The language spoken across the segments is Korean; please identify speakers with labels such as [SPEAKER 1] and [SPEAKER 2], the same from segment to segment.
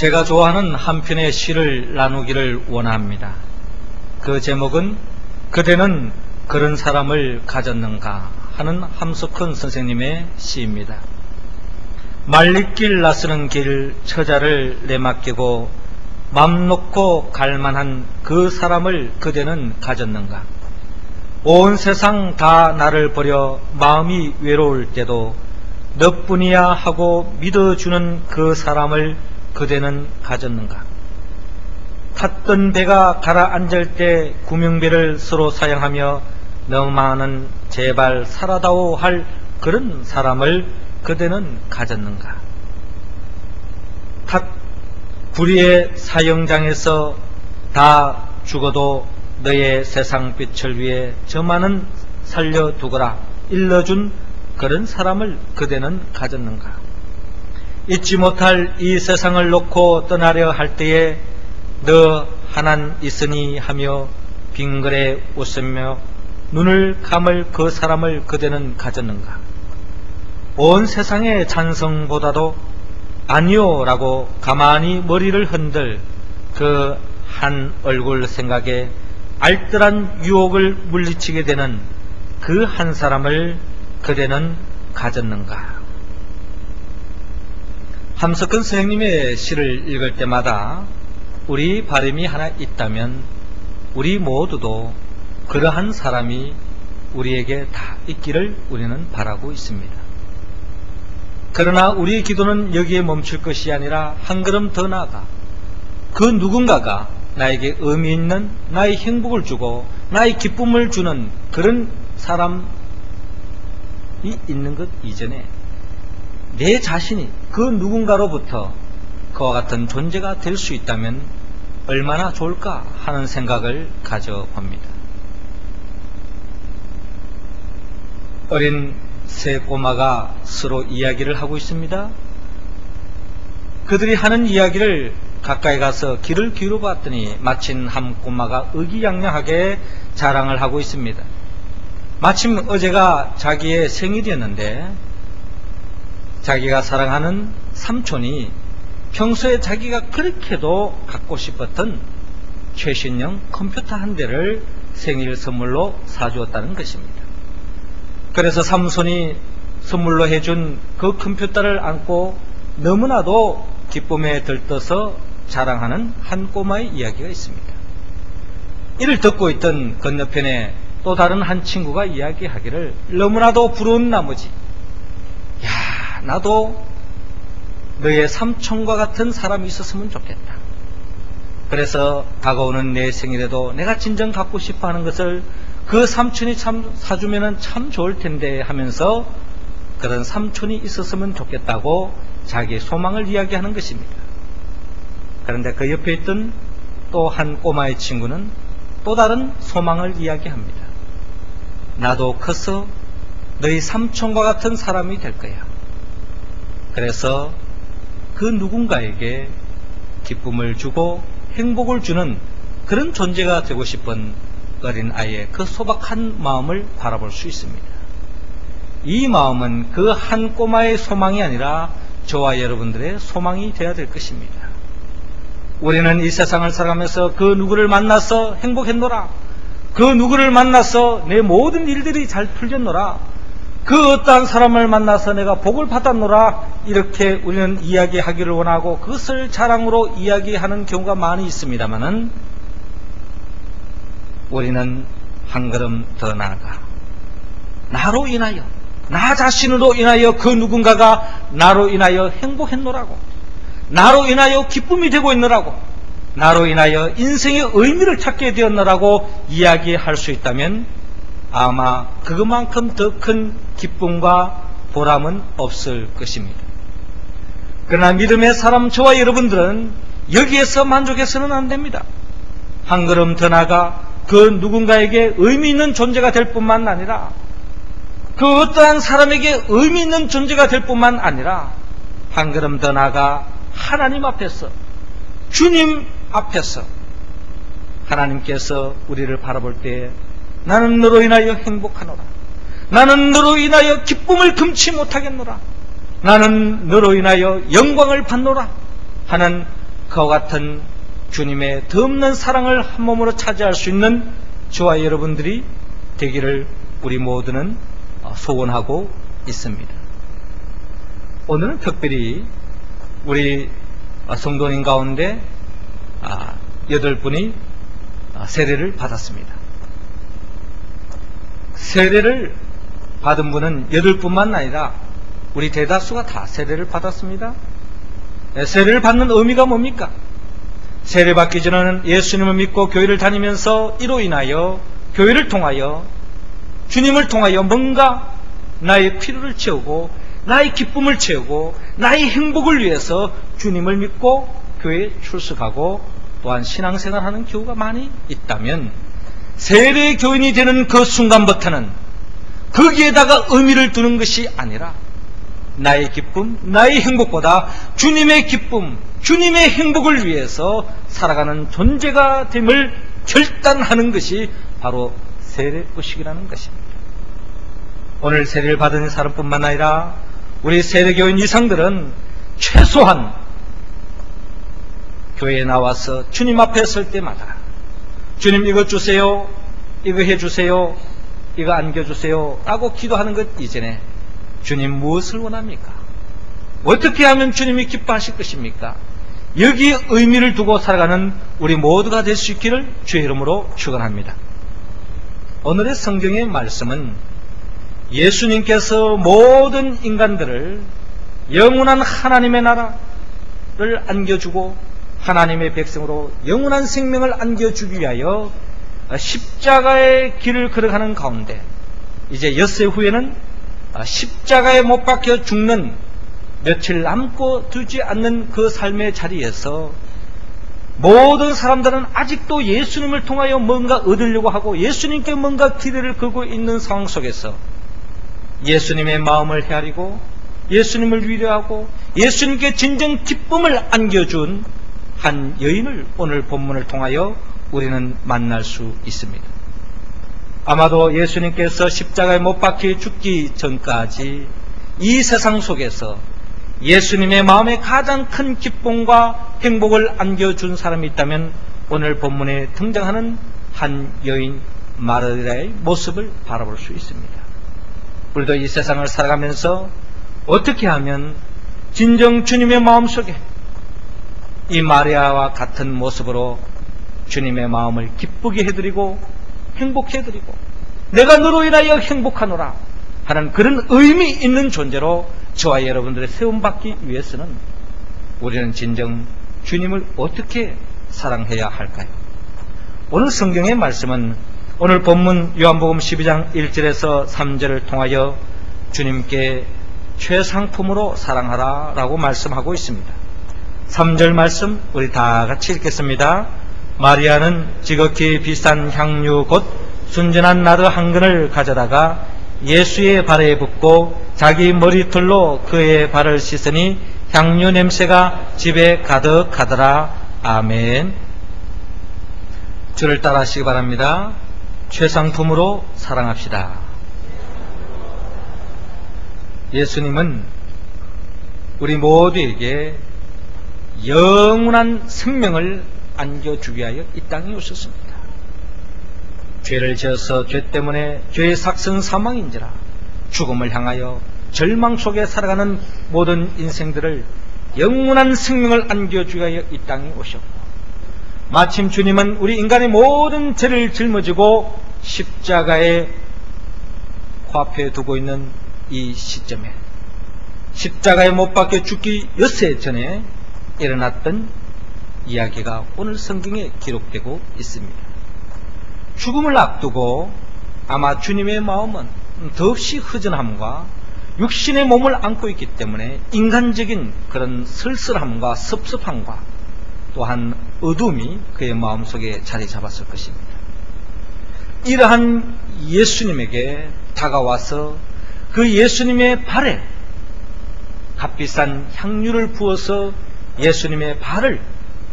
[SPEAKER 1] 제가 좋아하는 한 편의 시를 나누기를 원합니다. 그 제목은 그대는 그런 사람을 가졌는가 하는 함석헌 선생님의 시입니다. 말리길 나서는 길 처자를 내맡기고 맘 놓고 갈만한 그 사람을 그대는 가졌는가. 온 세상 다 나를 버려 마음이 외로울 때도 너뿐이야 하고 믿어주는 그 사람을 그대는 가졌는가. 탔던 배가 가라앉을 때 구명배를 서로 사양하며 너만은 제발 살아다오 할 그런 사람을 그대는 가졌는가. 불의의 사형장에서 다 죽어도 너의 세상빛을 위해 저만은 살려두거라 일러준 그런 사람을 그대는 가졌는가. 잊지 못할 이 세상을 놓고 떠나려 할 때에 너 하나 있으니 하며 빙그레 웃으며 눈을 감을 그 사람을 그대는 가졌는가. 온 세상의 찬성보다도 아니요 라고 가만히 머리를 흔들 그 한 얼굴 생각에 알뜰한 유혹을 물리치게 되는 그 한 사람을 그대는 가졌는가. 함석헌 선생님의 시를 읽을 때마다 우리 바람이 하나 있다면 우리 모두도 그러한 사람이 우리에게 다 있기를 우리는 바라고 있습니다. 그러나 우리의 기도는 여기에 멈출 것이 아니라 한 걸음 더 나아가 그 누군가가 나에게 의미 있는 나의 행복을 주고 나의 기쁨을 주는 그런 사람이 있는 것 이전에 내 자신이 그 누군가로부터 그와 같은 존재가 될 수 있다면 얼마나 좋을까 하는 생각을 가져봅니다. 어린 세 꼬마가 서로 이야기를 하고 있습니다. 그들이 하는 이야기를 가까이 가서 귀를 기울여 봤더니 마침 한 꼬마가 의기양양하게 자랑을 하고 있습니다. 마침 어제가 자기의 생일이었는데 자기가 사랑하는 삼촌이 평소에 자기가 그렇게도 갖고 싶었던 최신형 컴퓨터 한 대를 생일 선물로 사주었다는 것입니다. 그래서 삼손이 선물로 해준 그 컴퓨터를 안고 너무나도 기쁨에 들떠서 자랑하는 한 꼬마의 이야기가 있습니다. 이를 듣고 있던 건너편에 또 다른 한 친구가 이야기하기를 너무나도 부러운 나머지 야, 나도 너의 삼촌과 같은 사람이 있었으면 좋겠다. 그래서 다가오는 내 생일에도 내가 진정 갖고 싶어하는 것을 그 삼촌이 참 사주면 참 좋을 텐데 하면서 그런 삼촌이 있었으면 좋겠다고 자기의 소망을 이야기하는 것입니다. 그런데 그 옆에 있던 또 한 꼬마의 친구는 또 다른 소망을 이야기합니다. 나도 커서 너희 삼촌과 같은 사람이 될 거야. 그래서 그 누군가에게 기쁨을 주고 행복을 주는 그런 존재가 되고 싶은 어린 아이의 그 소박한 마음을 바라볼 수 있습니다. 이 마음은 그 한 꼬마의 소망이 아니라 저와 여러분들의 소망이 되어야 될 것입니다. 우리는 이 세상을 살아가면서 그 누구를 만나서 행복했노라, 그 누구를 만나서 내 모든 일들이 잘 풀렸노라, 그 어떠한 사람을 만나서 내가 복을 받았노라, 이렇게 우리는 이야기하기를 원하고 그것을 자랑으로 이야기하는 경우가 많이 있습니다만은 우리는 한 걸음 더 나아가 나로 인하여, 나 자신으로 인하여 그 누군가가 나로 인하여 행복했노라고, 나로 인하여 기쁨이 되고 있노라고, 나로 인하여 인생의 의미를 찾게 되었노라고 이야기할 수 있다면 아마 그것만큼 더 큰 기쁨과 보람은 없을 것입니다. 그러나 믿음의 사람 저와 여러분들은 여기에서 만족해서는 안 됩니다. 한 걸음 더 나아가 그 누군가에게 의미 있는 존재가 될 뿐만 아니라 그 어떠한 사람에게 의미 있는 존재가 될 뿐만 아니라 한 걸음 더 나아가 하나님 앞에서, 주님 앞에서 하나님께서 우리를 바라볼 때 나는 너로 인하여 행복하노라, 나는 너로 인하여 기쁨을 금치 못하겠노라, 나는 너로 인하여 영광을 받노라 하는 그와 같은 주님의 덤없는 사랑을 한 몸으로 차지할 수 있는 저와 여러분들이 되기를 우리 모두는 소원하고 있습니다. 오늘은 특별히 우리 성도님 가운데 8분이 세례를 받았습니다. 세례를 받은 분은 8분만 아니라 우리 대다수가 다 세례를 받았습니다. 세례를 받는 의미가 뭡니까? 세례 받기 전에는 예수님을 믿고 교회를 다니면서 이로 인하여 교회를 통하여 주님을 통하여 뭔가 나의 필요를 채우고 나의 기쁨을 채우고 나의 행복을 위해서 주님을 믿고 교회에 출석하고 또한 신앙생활하는 경우가 많이 있다면 세례 교인이 되는 그 순간부터는 거기에다가 의미를 두는 것이 아니라 나의 기쁨, 나의 행복보다 주님의 기쁨, 주님의 행복을 위해서 살아가는 존재가 됨을 결단하는 것이 바로 세례의식이라는 것입니다. 오늘 세례를 받은 사람뿐만 아니라 우리 세례교인 이상들은 최소한 교회에 나와서 주님 앞에 설 때마다 주님 이거 주세요, 이거 해주세요, 이거 안겨주세요 라고 기도하는 것 이전에 주님 무엇을 원합니까? 어떻게 하면 주님이 기뻐하실 것입니까? 여기에 의미를 두고 살아가는 우리 모두가 될 수 있기를 주의 이름으로 축원합니다. 오늘의 성경의 말씀은 예수님께서 모든 인간들을 영원한 하나님의 나라를 안겨주고 하나님의 백성으로 영원한 생명을 안겨주기 위하여 십자가의 길을 걸어가는 가운데 이제 엿새 후에는 십자가에 못 박혀 죽는 며칠 남고 두지 않는 그 삶의 자리에서 모든 사람들은 아직도 예수님을 통하여 뭔가 얻으려고 하고 예수님께 뭔가 기대를 걸고 있는 상황 속에서 예수님의 마음을 헤아리고 예수님을 위로하고 예수님께 진정 기쁨을 안겨준 한 여인을 오늘 본문을 통하여 우리는 만날 수 있습니다. 아마도 예수님께서 십자가에 못 박혀 죽기 전까지 이 세상 속에서 예수님의 마음에 가장 큰 기쁨과 행복을 안겨준 사람이 있다면 오늘 본문에 등장하는 한 여인 마리아의 모습을 바라볼 수 있습니다. 우리도 이 세상을 살아가면서 어떻게 하면 진정 주님의 마음속에 이 마리아와 같은 모습으로 주님의 마음을 기쁘게 해드리고 행복해 해드리고 내가 너로 인하여 행복하노라 하는 그런 의미 있는 존재로 저와 여러분들의 세움받기 위해서는 우리는 진정 주님을 어떻게 사랑해야 할까요? 오늘 성경의 말씀은 오늘 본문 요한복음 12장 1절에서 3절을 통하여 주님께 최상품으로 사랑하라 라고 말씀하고 있습니다. 3절 말씀 우리 다 같이 읽겠습니다. 마리아는 지극히 비싼 향유 곧 순전한 나르 한 근을 가져다가 예수의 발에 붓고 자기 머리털로 그의 발을 씻으니 향유 냄새가 집에 가득하더라. 아멘. 주를 따라 하시기 바랍니다. 최상품으로 사랑합시다. 예수님은 우리 모두에게 영원한 생명을 안겨주기 위하여 이 땅에 오셨습니다. 죄를 지어서 죄 때문에 죄의 삭선 사망인지라 죽음을 향하여 절망 속에 살아가는 모든 인생들을 영원한 생명을 안겨주기 위하여 이 땅에 오셨고 마침 주님은 우리 인간의 모든 죄를 짊어지고 십자가에 코앞에 두고 있는 이 시점에 십자가에 못 박혀 죽기 엿새 전에 일어났던 이야기가 오늘 성경에 기록되고 있습니다. 죽음을 앞두고 아마 주님의 마음은 더없이 허전함과 육신의 몸을 안고 있기 때문에 인간적인 그런 쓸쓸함과 섭섭함과 또한 어둠이 그의 마음속에 자리 잡았을 것입니다. 이러한 예수님에게 다가와서 그 예수님의 발에 값비싼 향유를 부어서 예수님의 발을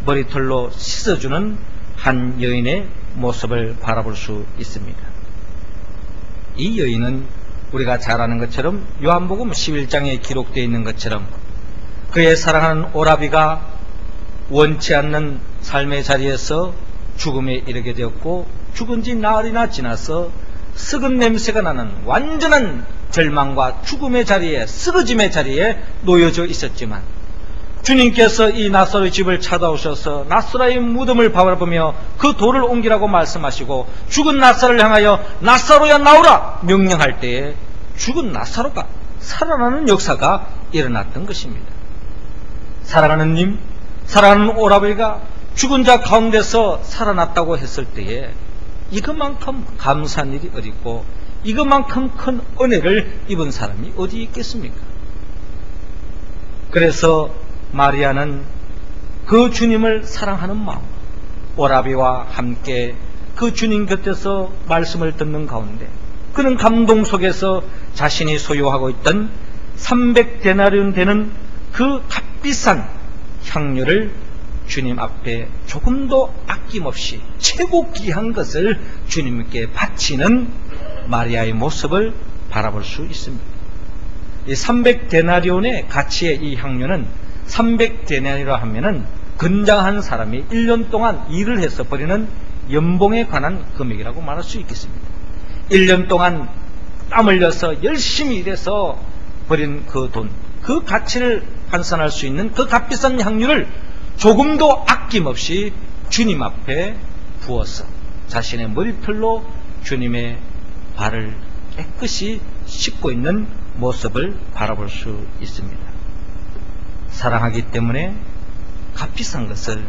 [SPEAKER 1] 머리털로 씻어주는 한 여인의 모습을 바라볼 수 있습니다. 이 여인은 우리가 잘 아는 것처럼 요한복음 11장에 기록되어 있는 것처럼 그의 사랑하는 오라비가 원치 않는 삶의 자리에서 죽음에 이르게 되었고, 죽은 지 나흘이나 지나서 썩은 냄새가 나는 완전한 절망과 죽음의 자리에, 쓰러짐의 자리에 놓여져 있었지만, 주님께서 이 나사로의 집을 찾아오셔서 나사로의 무덤을 바라보며 그 돌을 옮기라고 말씀하시고 죽은 나사로를 향하여 나사로야 나오라 명령할 때에 죽은 나사로가 살아나는 역사가 일어났던 것입니다. 사랑하는 님, 사랑하는 오라버니가 죽은 자 가운데서 살아났다고 했을 때에 이것만큼 감사한 일이 어디 있고 이것만큼 큰 은혜를 입은 사람이 어디 있겠습니까? 그래서 마리아는 그 주님을 사랑하는 마음, 오라비와 함께 그 주님 곁에서 말씀을 듣는 가운데 그는 감동 속에서 자신이 소유하고 있던 300데나리온 되는 그 값비싼 향료를 주님 앞에 조금도 아낌없이 최고 귀한 것을 주님께 바치는 마리아의 모습을 바라볼 수 있습니다. 이 300데나리온의 가치의 이 향료는 300데나리온이라 하면은 건장한 사람이 1년 동안 일을 해서 버리는 연봉에 관한 금액이라고 말할 수 있겠습니다. 1년 동안 땀 흘려서 열심히 일해서 버린 그 돈, 그 가치를 환산할 수 있는 그 값비싼 향유를 조금도 아낌없이 주님 앞에 부어서 자신의 머리털로 주님의 발을 깨끗이 씻고 있는 모습을 바라볼 수 있습니다. 사랑하기 때문에 값비싼 것을,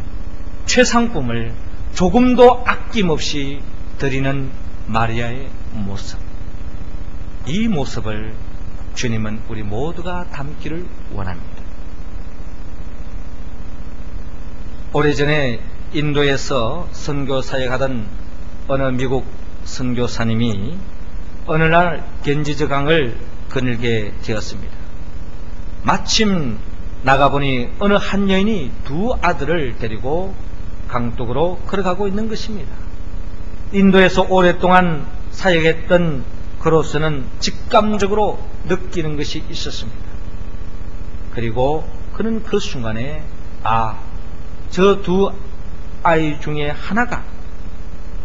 [SPEAKER 1] 최상품을 조금도 아낌없이 드리는 마리아의 모습, 이 모습을 주님은 우리 모두가 담기를 원합니다. 오래전에 인도에서 선교 사역하던 어느 미국 선교사님이 어느 날 겐지즈 강을 거닐게 되었습니다. 마침 나가보니 어느 한 여인이 두 아들을 데리고 강둑으로 걸어가고 있는 것입니다. 인도에서 오랫동안 사역했던 그로서는 직감적으로 느끼는 것이 있었습니다. 그리고 그는 그 순간에 저 두 아이 중에 하나가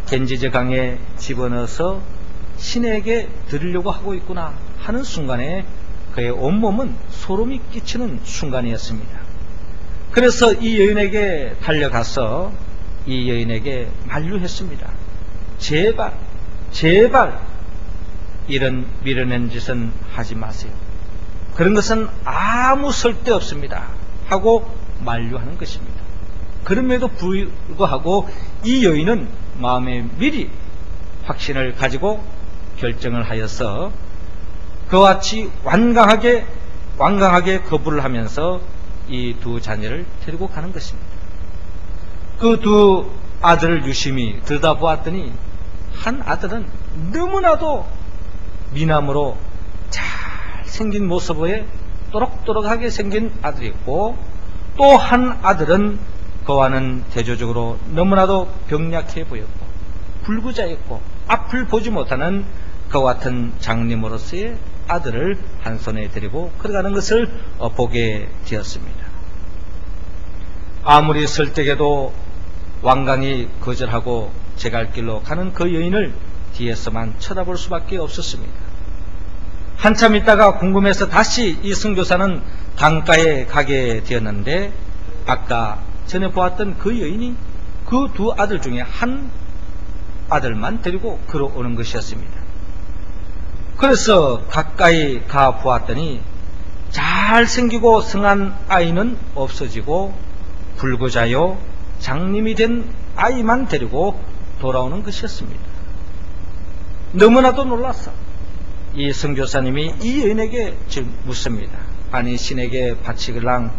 [SPEAKER 1] 겐지즈 강에 집어넣어서 신에게 드리려고 하고 있구나 하는 순간에 그의 온몸은 소름이 끼치는 순간이었습니다. 그래서 이 여인에게 달려가서 이 여인에게 만류했습니다. 제발 이런 미련한 짓은 하지 마세요. 그런 것은 아무 쓸데없습니다 하고 만류하는 것입니다. 그럼에도 불구하고 이 여인은 마음에 미리 확신을 가지고 결정을 하여서 그와 같이 완강하게 거부를 하면서 이 두 자녀를 데리고 가는 것입니다. 그 두 아들을 유심히 들여다보았더니 한 아들은 너무나도 미남으로 잘생긴 모습에 또록또록하게 생긴 아들이 있고, 또 한 아들은 그와는 대조적으로 너무나도 병약해 보였고 불구자였고 앞을 보지 못하는 그와 같은 장님으로서의 아들을 한 손에 데리고 걸어가는 것을 보게 되었습니다. 아무리 설득해도 완강히 거절하고 제 갈 길로 가는 그 여인을 뒤에서만 쳐다볼 수밖에 없었습니다. 한참 있다가 궁금해서 다시 이 선교사는 강가에 가게 되었는데, 아까 전에 보았던 그 여인이 그 두 아들 중에 한 아들만 데리고 걸어오는 것이었습니다. 그래서 가까이 가 보았더니 잘생기고 성한 아이는 없어지고 불구자요 장님이 된 아이만 데리고 돌아오는 것이었습니다. 너무나도 놀라서 이 선교사님이 이 여인에게 묻습니다. 아니, 신에게 바치글랑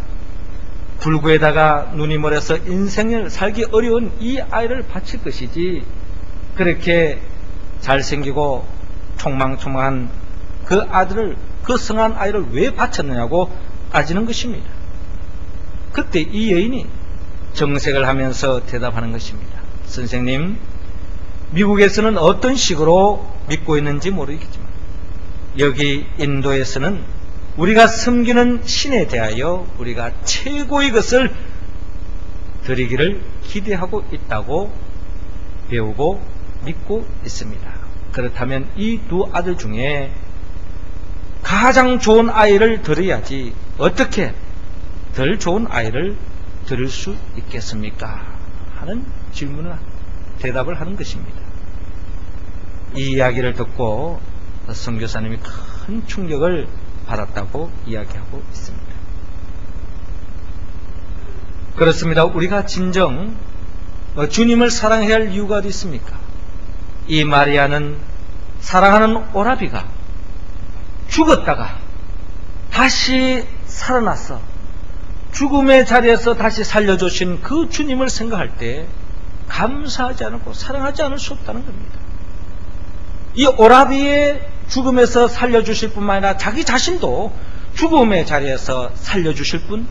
[SPEAKER 1] 불구에다가 눈이 멀어서 인생을 살기 어려운 이 아이를 바칠 것이지 그렇게 잘생기고 총망총망한 그 아들을, 그 성한 아이를 왜 바쳤느냐고 따지는 것입니다. 그때 이 여인이 정색을 하면서 대답하는 것입니다. 선생님, 미국에서는 어떤 식으로 믿고 있는지 모르겠지만 여기 인도에서는 우리가 섬기는 신에 대하여 우리가 최고의 것을 드리기를 기대하고 있다고 배우고 믿고 있습니다. 그렇다면 이 두 아들 중에 가장 좋은 아이를 드려야지 어떻게 덜 좋은 아이를 드릴 수 있겠습니까? 하는 질문을 대답을 하는 것입니다. 이 이야기를 듣고 선교사님이 큰 충격을 받았다고 이야기하고 있습니다. 그렇습니다. 우리가 진정 주님을 사랑해야 할 이유가 어디 있습니까? 이 마리아는 사랑하는 오라비가 죽었다가 다시 살아났어 죽음의 자리에서 다시 살려주신 그 주님을 생각할 때 감사하지 않고 사랑하지 않을 수 없다는 겁니다. 이 오라비의 죽음에서 살려주실 뿐만 아니라 자기 자신도 죽음의 자리에서 살려주실 분,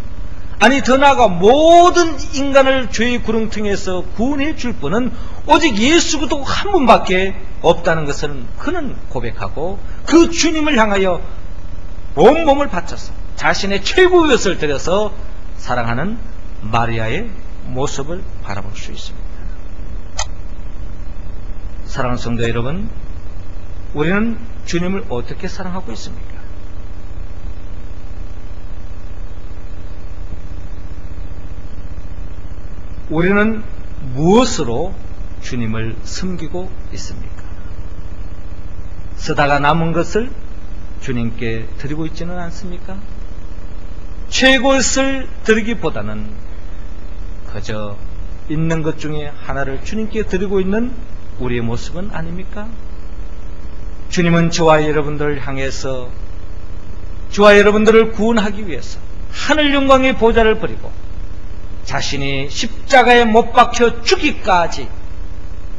[SPEAKER 1] 아니 더 나아가 모든 인간을 죄의 구렁텅이에서 구원해 줄 분은 오직 예수 그리스도 한 분밖에 없다는 것을 그는 고백하고 그 주님을 향하여 온몸을 바쳐서 자신의 최고의 것을 들여서 사랑하는 마리아의 모습을 바라볼 수 있습니다. 사랑하는 성도 여러분, 우리는 주님을 어떻게 사랑하고 있습니까? 우리는 무엇으로 주님을 섬기고 있습니까? 쓰다가 남은 것을 주님께 드리고 있지는 않습니까? 최고의 드리기보다는 그저 있는 것 중에 하나를 주님께 드리고 있는 우리의 모습은 아닙니까? 주님은 저와 여러분들을 향해서 저와 여러분들을 구원하기 위해서 하늘 영광의 보좌를 버리고 자신이 십자가에 못 박혀 죽기까지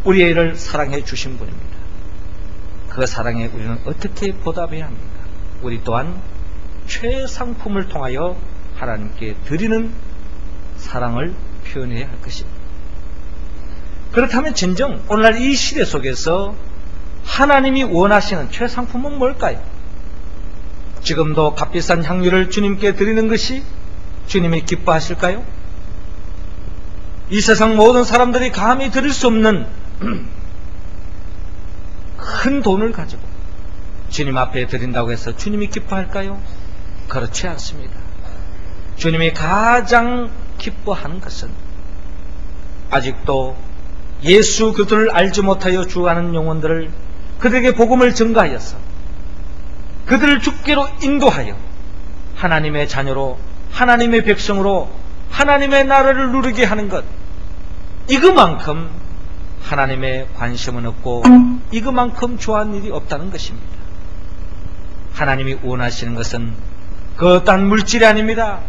[SPEAKER 1] 우리를 사랑해 주신 분입니다. 그 사랑에 우리는 어떻게 보답해야 합니까? 우리 또한 최상품을 통하여 하나님께 드리는 사랑을 표현해야 할 것입니다. 그렇다면 진정 오늘날 이 시대 속에서 하나님이 원하시는 최상품은 뭘까요? 지금도 값비싼 향유를 주님께 드리는 것이 주님이 기뻐하실까요? 이 세상 모든 사람들이 감히 드릴 수 없는 큰 돈을 가지고 주님 앞에 드린다고 해서 주님이 기뻐할까요? 그렇지 않습니다. 주님이 가장 기뻐하는 것은 아직도 예수 그리스도를 알지 못하여 죽어가는 영혼들을 그들에게 복음을 전가하여서 그들을 주께로 인도하여 하나님의 자녀로 하나님의 백성으로 하나님의 나라를 누리게 하는 것, 이것만큼 하나님의 관심은 없고 이것만큼 좋아하는 일이 없다는 것입니다. 하나님이 원하시는 것은 그 어떤 물질이 아닙니다.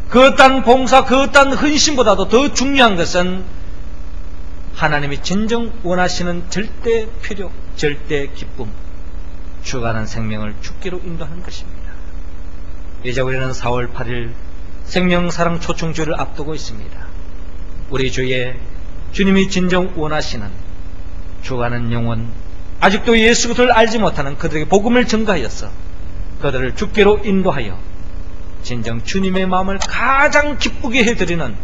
[SPEAKER 1] 그 어떤 봉사, 그 어떤 헌신보다도 더 중요한 것은 하나님이 진정 원하시는 절대 필요, 절대 기쁨, 죽어가는 생명을 죽기로 인도하는 것입니다. 이제 우리는 4월 8일 생명사랑 초청주를 앞두고 있습니다. 우리 주에 주님이 진정 원하시는 죽어가는 영혼, 아직도 예수 그리스도를 알지 못하는 그들에게 복음을 전가하여서 그들을 주께로 인도하여 진정 주님의 마음을 가장 기쁘게 해드리는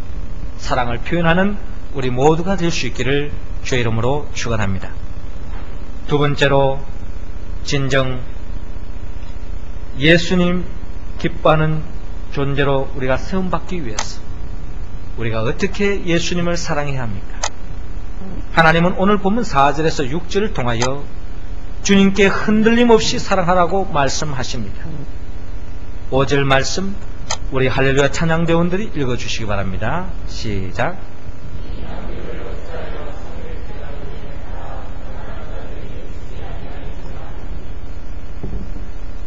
[SPEAKER 1] 사랑을 표현하는 우리 모두가 될 수 있기를 주의 이름으로 축원합니다. 두 번째로 진정 예수님 기뻐하는 존재로 우리가 세움받기 위해서 우리가 어떻게 예수님을 사랑해야 합니까? 하나님은 오늘 본문 4절에서 6절을 통하여 주님께 흔들림 없이 사랑하라고 말씀하십니다. 5절 말씀 우리 할렐루야 찬양대원들이 읽어주시기 바랍니다. 시작.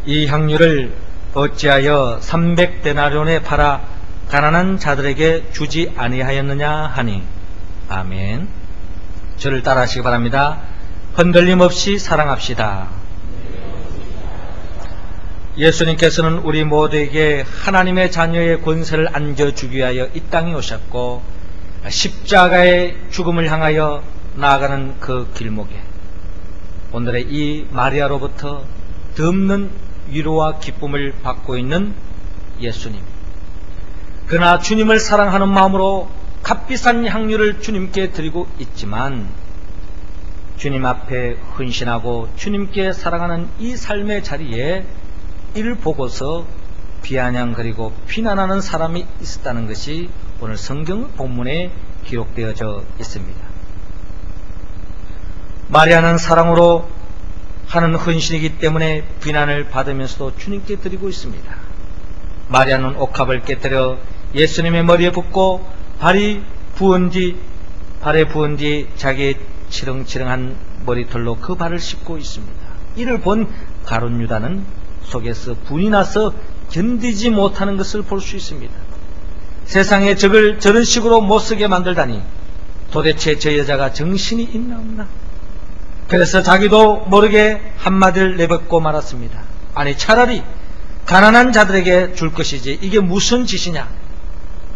[SPEAKER 1] 이 향유를 어찌하여 300데나리온에 팔아 가난한 자들에게 주지 아니하였느냐 하니. 아멘. 저를 따라하시기 바랍니다. 흔들림 없이 사랑합시다. 예수님께서는 우리 모두에게 하나님의 자녀의 권세를 안겨주기 위하여 이 땅에 오셨고 십자가의 죽음을 향하여 나아가는 그 길목에 오늘의 이 마리아로부터 듬는 위로와 기쁨을 받고 있는 예수님, 그러나 주님을 사랑하는 마음으로 값비싼 향유를 주님께 드리고 있지만 주님 앞에 헌신하고 주님께 사랑하는 이 삶의 자리에 이를 보고서 비아냥거리고 비난하는 사람이 있었다는 것이 오늘 성경 본문에 기록되어져 있습니다. 마리아는 사랑으로 하는 헌신이기 때문에 비난을 받으면서도 주님께 드리고 있습니다. 마리아는 옥합을 깨뜨려 예수님의 머리에 붓고 발에 부은 뒤 자기의 치렁치렁한 머리털로 그 발을 씻고 있습니다. 이를 본 가룟 유다는 속에서 분이 나서 견디지 못하는 것을 볼 수 있습니다. 세상에 적을 저런 식으로 못쓰게 만들다니 도대체 저 여자가 정신이 있나 없나? 그래서 자기도 모르게 한마디를 내뱉고 말았습니다. 아니 차라리 가난한 자들에게 줄 것이지 이게 무슨 짓이냐?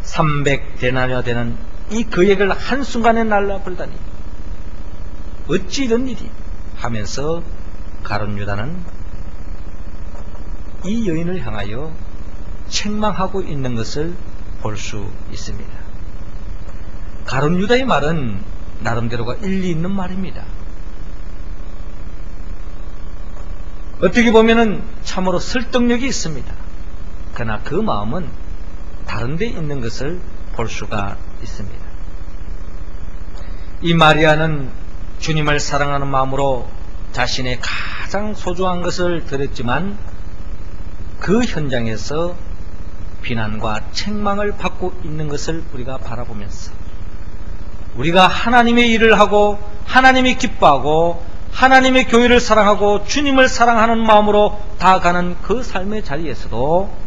[SPEAKER 1] 300데나리오 되는 이 거액을 한순간에 날라버리다니 어찌 이런 일이? 하면서 가룟 유다는 이 여인을 향하여 책망하고 있는 것을 볼 수 있습니다. 가룟 유다의 말은 나름대로가 일리 있는 말입니다. 어떻게 보면은 참으로 설득력이 있습니다. 그러나 그 마음은 다른 데 있는 것을 볼 수가 있습니다. 이 마리아는 주님을 사랑하는 마음으로 자신의 가장 소중한 것을 드렸지만 그 현장에서 비난과 책망을 받고 있는 것을 우리가 바라보면서 우리가 하나님의 일을 하고 하나님이 기뻐하고 하나님의 교회를 사랑하고 주님을 사랑하는 마음으로 다가가는 그 삶의 자리에서도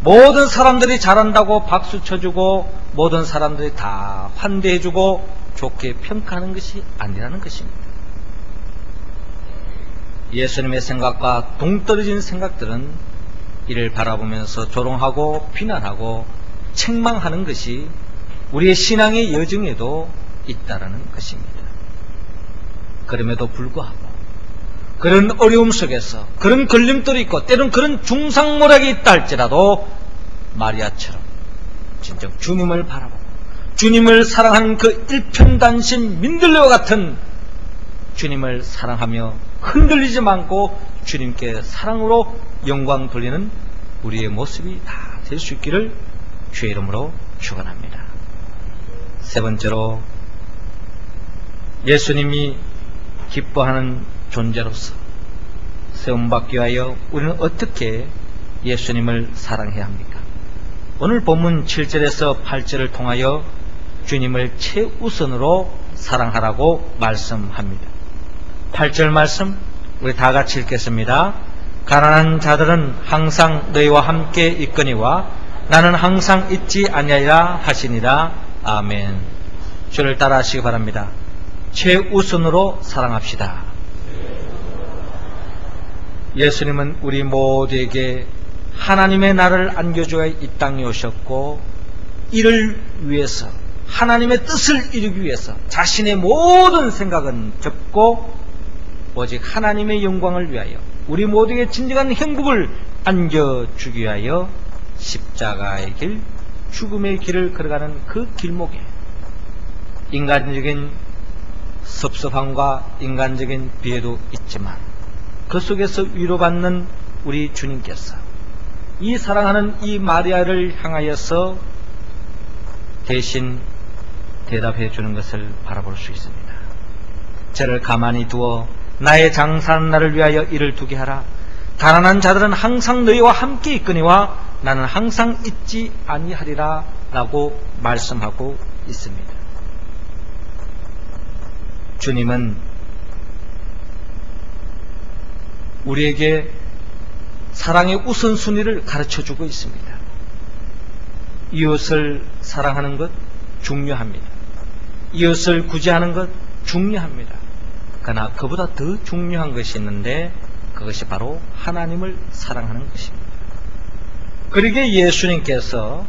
[SPEAKER 1] 모든 사람들이 잘한다고 박수 쳐주고 모든 사람들이 다 환대해주고 좋게 평가하는 것이 아니라는 것입니다. 예수님의 생각과 동떨어진 생각들은 이를 바라보면서 조롱하고 비난하고 책망하는 것이 우리의 신앙의 여정에도 있다라는 것입니다. 그럼에도 불구하고 그런 어려움 속에서 그런 걸림돌이 있고 때론 그런 중상모략이 있다 할지라도 마리아처럼 진정 주님을 바라보고 주님을 사랑하는 그 일편단심 민들레와 같은 주님을 사랑하며 흔들리지 않고 주님께 사랑으로 영광 돌리는 우리의 모습이 다 될 수 있기를 주의 이름으로 축원합니다. 세 번째로 예수님이 기뻐하는 존재로서 세움받기 위하여 우리는 어떻게 예수님을 사랑해야 합니까? 오늘 본문 7절에서 8절을 통하여 주님을 최우선으로 사랑하라고 말씀합니다. 8절 말씀 우리 다 같이 읽겠습니다. 가난한 자들은 항상 너희와 함께 있거니와 나는 항상 있지 아니하리라 하시니라. 아멘. 주를 따라 하시기 바랍니다. 최우선으로 사랑합시다. 예수님은 우리 모두에게 하나님의 나라를 안겨주어 이 땅에 오셨고 이를 위해서 하나님의 뜻을 이루기 위해서 자신의 모든 생각은 접고 오직 하나님의 영광을 위하여 우리 모두에게 진정한 행복을 안겨주기 위하여 십자가의 길, 죽음의 길을 걸어가는 그 길목에 인간적인 섭섭함과 인간적인 비애도 있지만 그 속에서 위로받는 우리 주님께서 이 사랑하는 이 마리아를 향하여서 대신 대답해 주는 것을 바라볼 수 있습니다. 저를 가만히 두어 나의 장사하는 날을 위하여 이를 두게 하라. 가난한 자들은 항상 너희와 함께 있거니와 나는 항상 있지 아니하리라 라고 말씀하고 있습니다. 주님은 우리에게 사랑의 우선순위를 가르쳐주고 있습니다. 이웃을 사랑하는 것 중요합니다. 이웃을 구제하는 것 중요합니다. 그러나 그보다 더 중요한 것이 있는데 그것이 바로 하나님을 사랑하는 것입니다. 그러기에 예수님께서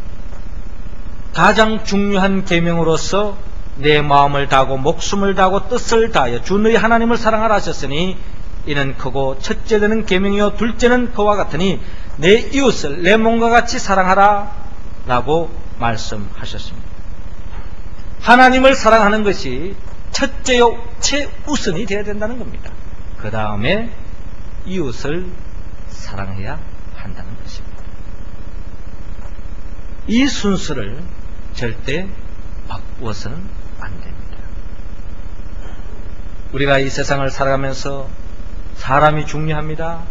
[SPEAKER 1] 가장 중요한 계명으로서 내 마음을 다하고 목숨을 다하고 뜻을 다하여 주 너희 하나님을 사랑하라 하셨으니 이는 크고 첫째 되는 계명이요 둘째는 그와 같으니 내 이웃을 내 몸과 같이 사랑하라 라고 말씀하셨습니다. 하나님을 사랑하는 것이 첫째요 최우선이 되어야 된다는 겁니다. 그 다음에 이웃을 사랑해야 한다는 것입니다. 이 순서를 절대 바꾸어서는 안 됩니다. 우리가 이 세상을 살아가면서 사람이 중요합니다.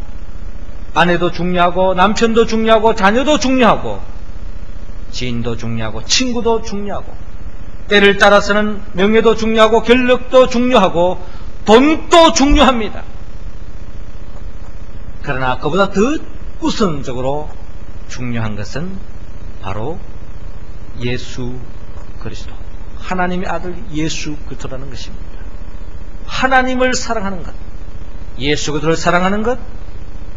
[SPEAKER 1] 아내도 중요하고 남편도 중요하고 자녀도 중요하고 지인도 중요하고 친구도 중요하고 때를 따라서는 명예도 중요하고 권력도 중요하고 돈도 중요합니다. 그러나 그보다 더 우선적으로 중요한 것은 바로 예수 그리스도, 하나님의 아들 예수 그리스도라는 것입니다. 하나님을 사랑하는 것, 예수 그리스도를 사랑하는 것,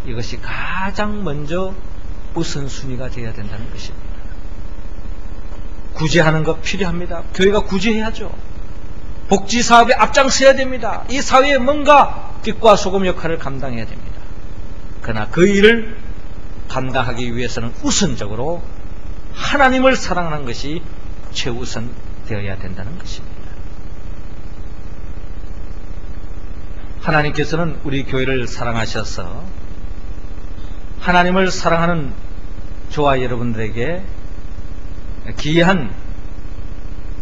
[SPEAKER 1] 이것이 가장 먼저 우선순위가 되어야 된다는 것입니다. 구제하는 것 필요합니다. 교회가 구제해야죠. 복지사업에 앞장서야 됩니다. 이 사회에 뭔가 빛과 소금 역할을 감당해야 됩니다. 그러나 그 일을 감당하기 위해서는 우선적으로 하나님을 사랑하는 것이 최우선 되어야 된다는 것입니다. 하나님께서는 우리 교회를 사랑하셔서 하나님을 사랑하는 저와 여러분들에게 기이한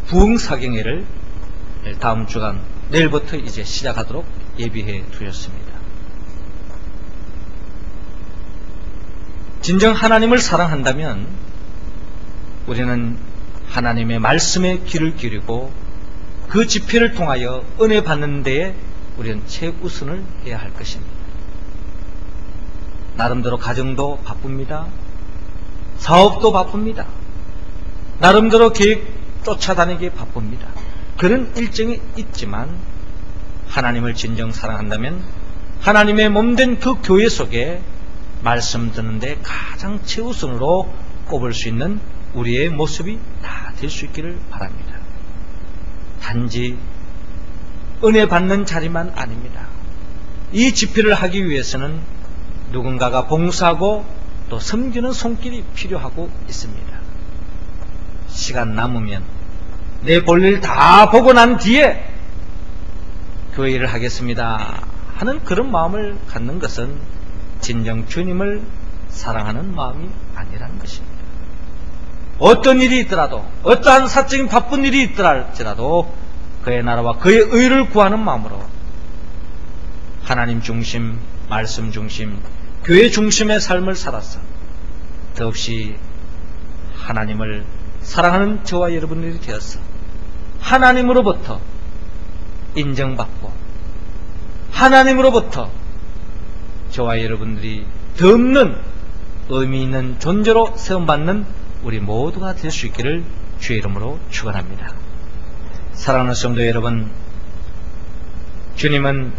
[SPEAKER 1] 부흥사경회를 다음 주간 내일부터 이제 시작하도록 예비해 두었습니다. 진정 하나님을 사랑한다면 우리는 하나님의 말씀에 귀를 기울이고 그 집회를 통하여 은혜 받는 데에 우리는 최우선을 해야 할 것입니다. 나름대로 가정도 바쁩니다. 사업도 바쁩니다. 나름대로 계획 쫓아다니기 바쁩니다. 그런 일정이 있지만 하나님을 진정 사랑한다면 하나님의 몸된 그 교회 속에 말씀 듣는데 가장 최우선으로 꼽을 수 있는 우리의 모습이 다 될 수 있기를 바랍니다. 단지 은혜 받는 자리만 아닙니다. 이 집회를 하기 위해서는 누군가가 봉사하고 또 섬기는 손길이 필요하고 있습니다. 시간 남으면 내 볼일 다 보고 난 뒤에 교회 일을 하겠습니다 하는 그런 마음을 갖는 것은 진정 주님을 사랑하는 마음이 아니라는 것입니다. 어떤 일이 있더라도 어떠한 사적인 바쁜 일이 있더라 할지라도 그의 나라와 그의 의를 구하는 마음으로 하나님 중심, 말씀 중심, 교회 중심의 삶을 살아서 더없이 하나님을 사랑하는 저와 여러분들이 되어서 하나님으로부터 인정받고 하나님으로부터 저와 여러분들이 더 없는 의미 있는 존재로 세움받는 우리 모두가 될 수 있기를 주의 이름으로 축원합니다. 사랑하는 성도 여러분, 주님은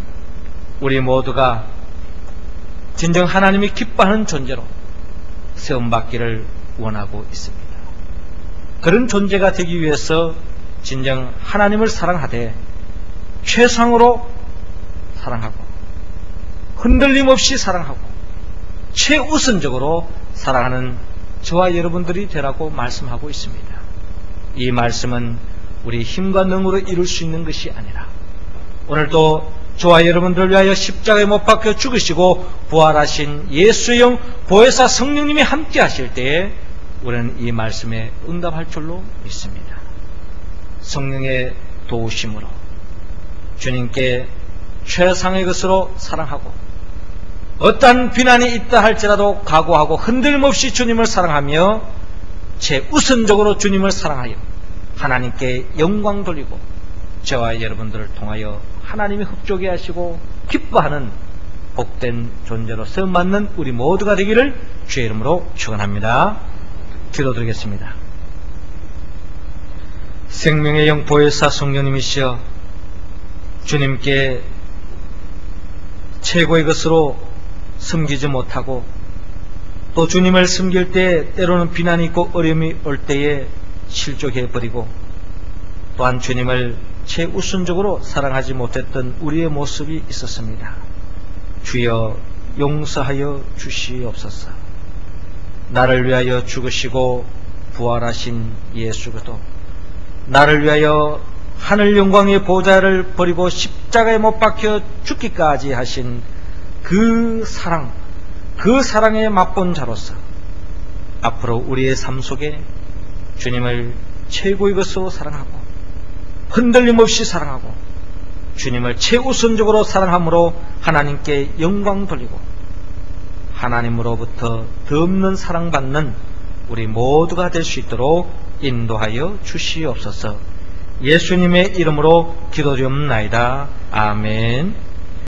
[SPEAKER 1] 우리 모두가 진정 하나님이 기뻐하는 존재로 세움받기를 원하고 있습니다. 그런 존재가 되기 위해서 진정 하나님을 사랑하되 최상으로 사랑하고 흔들림 없이 사랑하고 최우선적으로 사랑하는 저와 여러분들이 되라고 말씀하고 있습니다. 이 말씀은 우리 힘과 능으로 이룰 수 있는 것이 아니라 오늘도 저와 여러분들을 위하여 십자가에 못 박혀 죽으시고 부활하신 예수의 영 보혜사 성령님이 함께 하실 때에 우리는 이 말씀에 응답할 줄로 믿습니다. 성령의 도우심으로 주님께 최상의 것으로 사랑하고 어떠한 비난이 있다 할지라도 각오하고 흔들림 없이 주님을 사랑하며 최우선적으로 주님을 사랑하여 하나님께 영광 돌리고 저와 여러분들을 통하여 하나님이 흡족해 하시고 기뻐하는 복된 존재로 세움받는 우리 모두가 되기를 주의 이름으로 축원합니다. 기도드리겠습니다. 생명의 영 보혜사 성령님이시여 주님께 최고의 것으로 섬기지 못하고 또 주님을 섬길 때 때로는 비난이 있고 어려움이 올 때에 실족해버리고 또한 주님을 최우선적으로 사랑하지 못했던 우리의 모습이 있었습니다. 주여 용서하여 주시옵소서. 나를 위하여 죽으시고 부활하신 예수 그리스도 나를 위하여 하늘 영광의 보좌를 버리고 십자가에 못 박혀 죽기까지 하신 그 사랑, 그 사랑에 맛본 자로서 앞으로 우리의 삶 속에 주님을 최고의 것으로 사랑하고 흔들림 없이 사랑하고 주님을 최우선적으로 사랑함으로 하나님께 영광 돌리고 하나님으로부터 덧없는 사랑받는 우리 모두가 될 수 있도록 인도하여 주시옵소서. 예수님의 이름으로 기도드리옵나이다. 아멘.